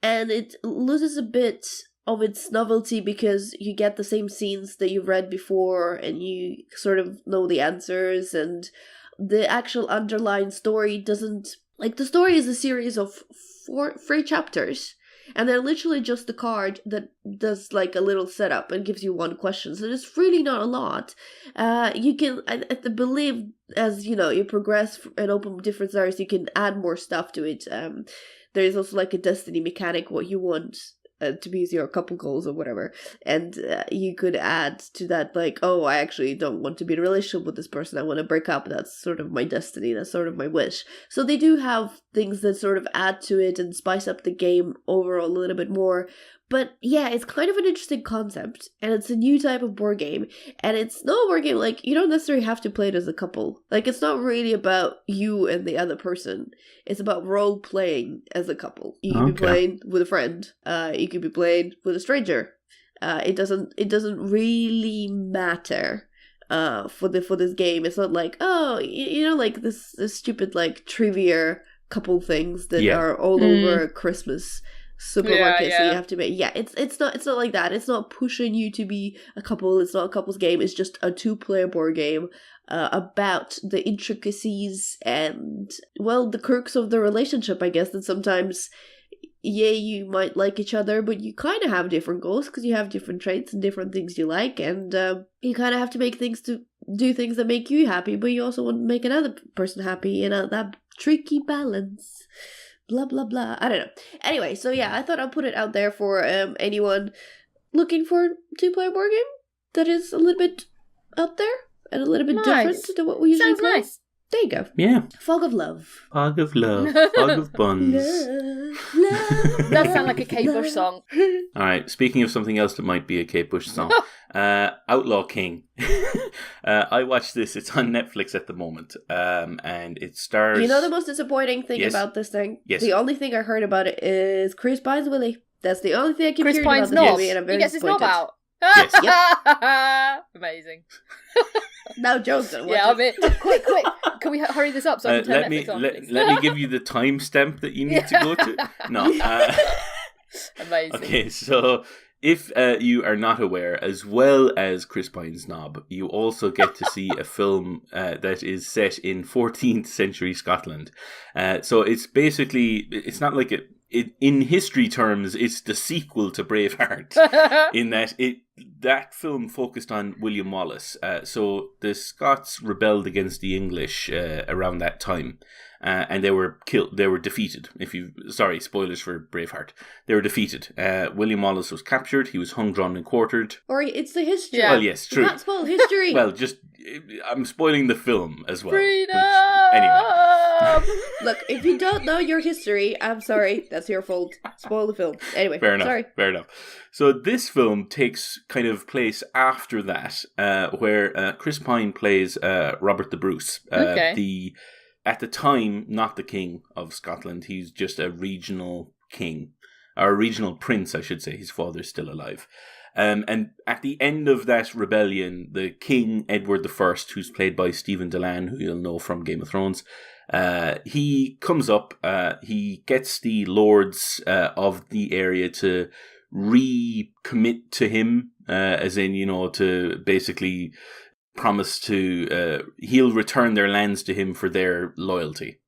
and it loses a bit of its novelty because you get the same scenes that you've read before and you sort of know the answers, and the actual underlying story doesn't, the story is a series of 3 chapters, and they're literally just a card that does a little setup and gives you 1 question, so there's really not a lot. You can, I believe, as you progress and open different scenarios, you can add more stuff to it. There's also a destiny mechanic, what you want to be your couple goals or whatever, and you could add to that I actually don't want to be in a relationship with this person, I want to break up, that's sort of my destiny, that's sort of my wish. So they do have things that sort of add to it and spice up the game overall a little bit more. But yeah, it's kind of an interesting concept, and it's a new type of board game, and it's not a board game, you don't necessarily have to play it as a couple. It's not really about you and the other person. It's about role-playing as a couple. You can be playing with a friend. You could be playing with a stranger. It doesn't really matter for this game. It's not this stupid trivia couple things that Yeah. are all over Christmas supermarket. Yeah. So you have to make it's not like that. It's not pushing you to be a couple. It's not a couple's game. It's just a 2-player board game about the intricacies and, well, the quirks of the relationship, I guess. That sometimes, you might like each other, but you kind of have different goals because you have different traits and different things you like, and you kind of have to do things that make you happy, but you also want to make another person happy, that tricky balance. Blah blah blah. I don't know. Anyway, so yeah, I thought I'll put it out there for anyone looking for a 2-player board game that is a little bit out there and a little bit different than what we usually Sounds play. nice. There you go. Yeah. Fog of Love. Fog of love. Fog of buns. Love. That sounds like a Kate Bush song. All right. Speaking of something else that might be a Kate Bush song, Outlaw King. I watched this. It's on Netflix at the moment, and it stars. You know the most disappointing thing Yes. about this thing? Yes. The only thing I heard about it is Chris Pine's Willie. That's the only thing I keep Chris hearing Pine's about this knob. movie, and I'm He very gets his knob disappointed. out. Yes. Amazing. No jokes. Don't watch Yeah, I it. mean, quick. Can we hurry this up so I can turn let me Netflix on? let me give you the timestamp that you need to go to. No. Amazing. Okay, so if you are not aware, as well as Chris Pine's knob, you also get to see a film that is set in 14th century Scotland. So it's basically, it's not like in history terms, it's the sequel to Braveheart, in that that film focused on William Wallace. So the Scots rebelled against the English around that time. And they were killed. They were defeated. Sorry, spoilers for Braveheart. They were defeated. William Wallace was captured. He was hung, drawn, and quartered. Or it's the history. Yeah. Well, yes, true. You can't spoil history. Well, I'm spoiling the film as well. Freedom! Anyway. Look, if you don't know your history, I'm sorry. That's your fault. Spoil the film. Anyway, Fair enough. sorry. Fair enough. So this film takes kind of place after that, where Chris Pine plays Robert the Bruce. Okay. At the time, not the King of Scotland. He's just a regional king. Or a regional prince, I should say. His father's still alive. And at the end of that rebellion, the King, Edward I, who's played by Stephen Delan, who you'll know from Game of Thrones, he comes up, he gets the lords of the area to recommit to him, as in, to basically promise to, he'll return their lands to him for their loyalty.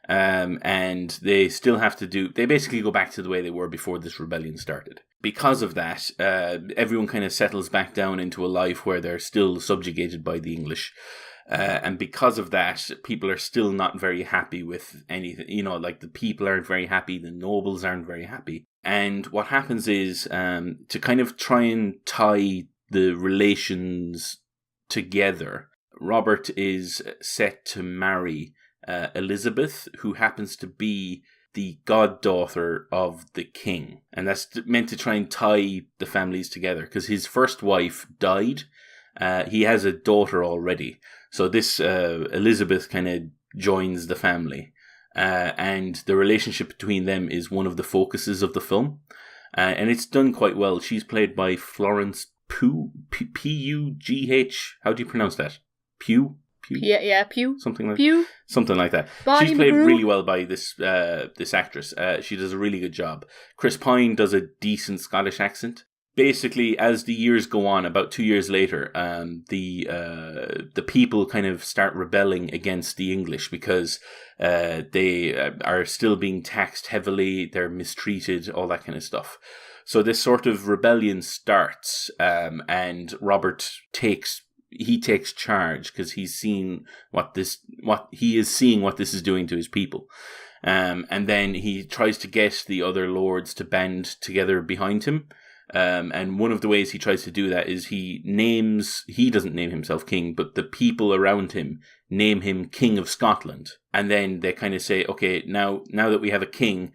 And they still have to they basically go back to the way they were before this rebellion started. Because of that, everyone kind of settles back down into a life where they're still subjugated by the English. And because of that, people are still not very happy with anything. Like the people aren't very happy, the nobles aren't very happy. And what happens is, to kind of try and tie the relations together, Robert is set to marry Elizabeth, who happens to be the goddaughter of the king. And that's meant to try and tie the families together, because his first wife died. He has a daughter already. So this Elizabeth kind of joins the family. And the relationship between them is one of the focuses of the film. And it's done quite well. She's played by Florence Pugh. P-U-G-H. How do you pronounce that? Pugh? Yeah, Pew. Something like that. Bonnie She's played McGrew. really well by this actress. She does a really good job. Chris Pine does a decent Scottish accent. Basically, as the years go on, about 2 years later, the people kind of start rebelling against the English because they are still being taxed heavily, they're mistreated, all that kind of stuff. So this sort of rebellion starts, and Robert takes charge because he's seen what this is doing to his people. And then he tries to get the other lords to band together behind him. And one of the ways he tries to do that is he doesn't name himself king, but the people around him name him King of Scotland. And then they kind of say, okay, now that we have a king,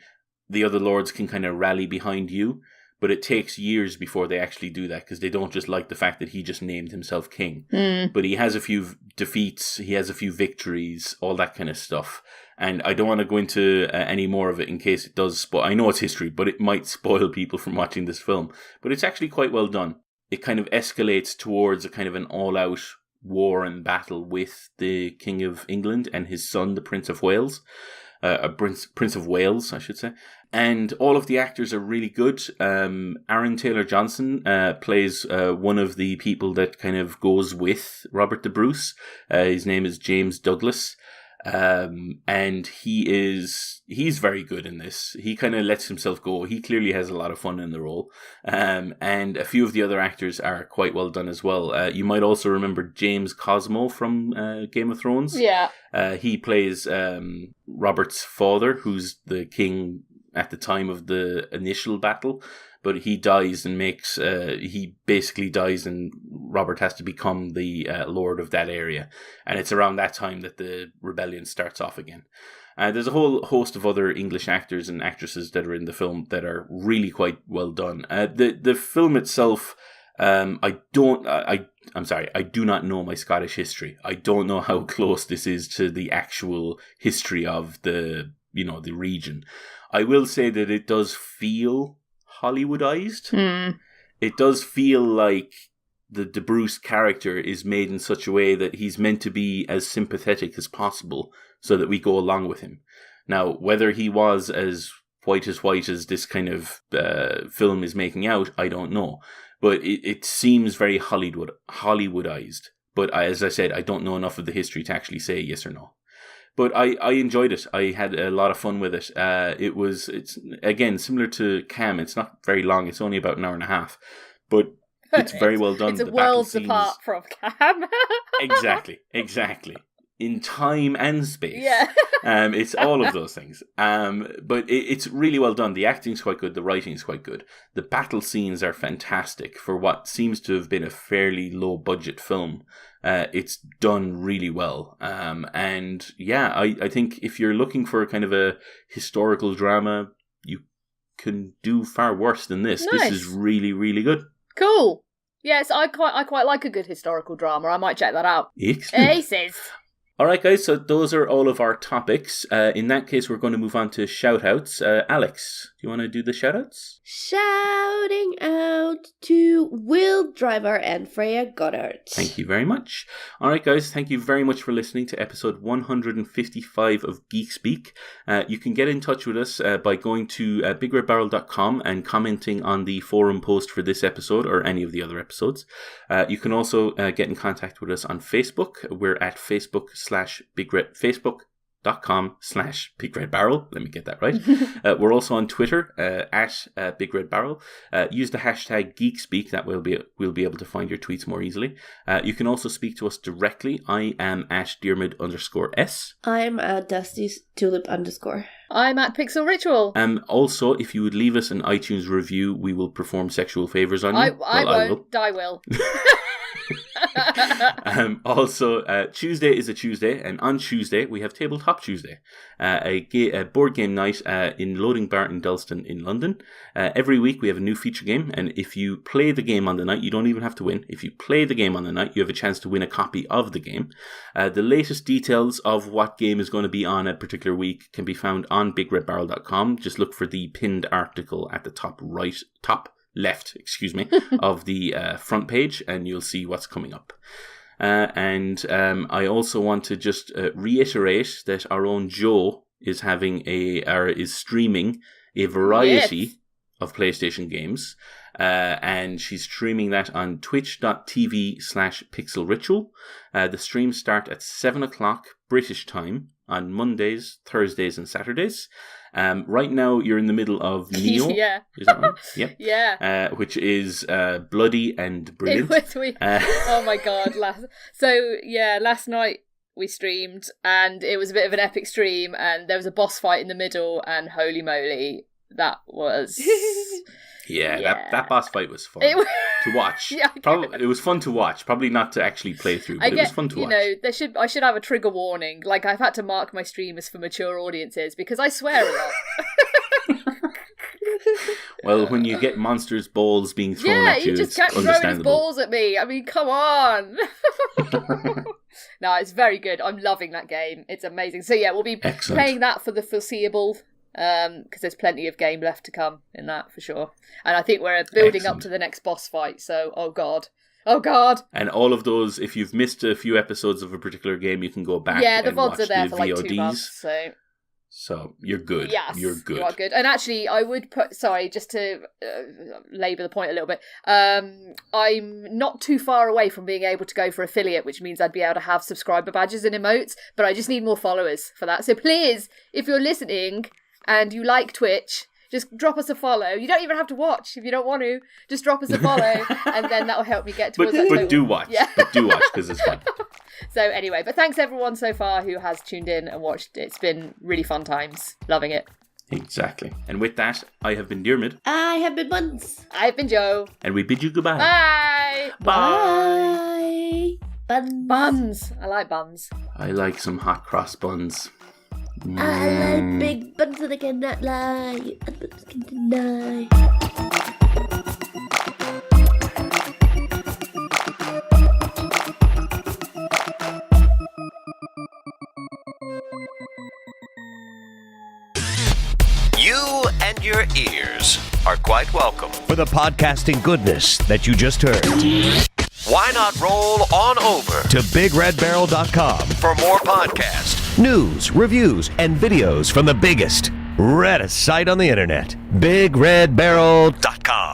the other lords can kind of rally behind you. But it takes years before they actually do that, because they don't just like the fact that he just named himself king. But he has a few defeats, he has a few victories, all that kind of stuff. And I don't want to go into any more of it in case it does spoil. I know it's history, but it might spoil people from watching this film. But it's actually quite well done. It kind of escalates towards a kind of an all-out war and battle with the King of England and his son, the Prince of Wales. Prince of Wales, I should say. And all of the actors are really good. Aaron Taylor-Johnson plays one of the people that kind of goes with Robert the Bruce. His name is James Douglas. And he's very good in this. He kind of lets himself go. He clearly has a lot of fun in the role. And a few of the other actors are quite well done as well. You might also remember James Cosmo from Game of Thrones. Yeah. He plays Robert's father, who's the king at the time of the initial battle. But he dies and he basically dies, and Robert has to become the lord of that area. And it's around that time that the rebellion starts off again. There's a whole host of other English actors and actresses that are in the film that are really quite well done. The film itself, I'm sorry, I do not know my Scottish history. I don't know how close this is to the actual history of the region. I will say that it does feel Hollywoodized. It does feel like the Bruce character is made in such a way that he's meant to be as sympathetic as possible so that we go along with him. Now, whether he was as white as this kind of film is making out, I don't know. But it seems very Hollywoodized. But as I said, I don't know enough of the history to actually say yes or no. But I enjoyed it. I had a lot of fun with it. It's again similar to Cam. It's not very long. It's only about an hour and a half, but it's very well done. It's worlds apart from Cam. Exactly. In time and space. Yeah. It's all of those things. But it's really well done. The acting's quite good. The writing's quite good. The battle scenes are fantastic for what seems to have been a fairly low budget film. It's done really well. And yeah, I think if you're looking for kind of a historical drama, you can do far worse than this. Nice. This is really, really good. Cool. Yes, I quite like a good historical drama. I might check that out. Excellent. Aces. All right, guys, so those are all of our topics. In that case, we're going to move on to shout-outs. Alex, do you want to do the shout-outs? Shouting out to Will Driver and Freya Goddard. Thank you very much. All right, guys, thank you very much for listening to episode 155 of Geek Speak. You can get in touch with us by going to BigRedBarel.com and commenting on the forum post for this episode or any of the other episodes. You can also get in contact with us on Facebook. We're at Facebook.com/BigRedBarel. Let me get that right. We're also on Twitter at BigRedBarel. Use the hashtag GeekSpeak. That we'll be able to find your tweets more easily. You can also speak to us directly. I am at Diarmuid_S. I'm at Dusty's Tulip _. I'm at Pixel Ritual. Also, if you would leave us an iTunes review, we will perform sexual favors on you. I won't. I will. Also, Tuesday is a Tuesday, and on Tuesday we have Tabletop Tuesday, a board game night in Loading Bar in Dalston in London. Every week we have a new feature game, and if you play the game on the night, you don't even have to win. If you play the game on the night, you have a chance to win a copy of the game. The latest details of what game is going to be on a particular week can be found on BigRedBarel.com. Just look for the pinned article at the top left, of the front page, and you'll see what's coming up. And I also want to just reiterate that our own Jo is is streaming a variety of PlayStation games, and she's streaming that on twitch.tv/pixelritual. The streams start at 7:00 British time on Mondays, Thursdays, and Saturdays. Right now, you're in the middle of Neo. Yeah. Is that right? Yep. Yeah. Which is bloody and brilliant. Oh my god. Last night we streamed, and it was a bit of an epic stream, and there was a boss fight in the middle, and holy moly, that was... That boss fight was fun to watch. It was fun to watch. Probably not to actually play through, but it was fun to watch. I should have a trigger warning. Like, I've had to mark my streamers for mature audiences because I swear a lot. Well, when you get monsters' balls being thrown at you, just kept throwing his balls at me. I mean, come on. No, it's very good. I'm loving that game. It's amazing. So yeah, we'll be playing that for the foreseeable. Because there's plenty of game left to come in that for sure, and I think we're building up to the next boss fight. So, oh god, and all of those. If you've missed a few episodes of a particular game, you can go back. Yeah, the VODs are there for like 2 months. So So you're good. Yes, You're good. You are good. And actually, I would put, sorry, just to labour the point a little bit, I'm not too far away from being able to go for affiliate, which means I'd be able to have subscriber badges and emotes, but I just need more followers for that. So please, if you're listening and you like Twitch, just drop us a follow. You don't even have to watch if you don't want to. Just drop us a follow, and then that'll help me get towards that. But do watch. Yeah. But do watch, because it's fun. So anyway, but thanks everyone so far who has tuned in and watched. It's been really fun times. Loving it. Exactly. And with that, I have been Diarmuid. I have been Buns. I've been Joe. And we bid you goodbye. Bye. Bye. Buns. Buns. I like buns. I like some hot cross buns. I like big buns that I cannot lie. Others can deny. You and your ears are quite welcome for the podcasting goodness that you just heard. Why not roll on over to BigRedBarel.com for more podcasts, news, reviews, and videos from the biggest, reddest site on the internet, BigRedBarel.com.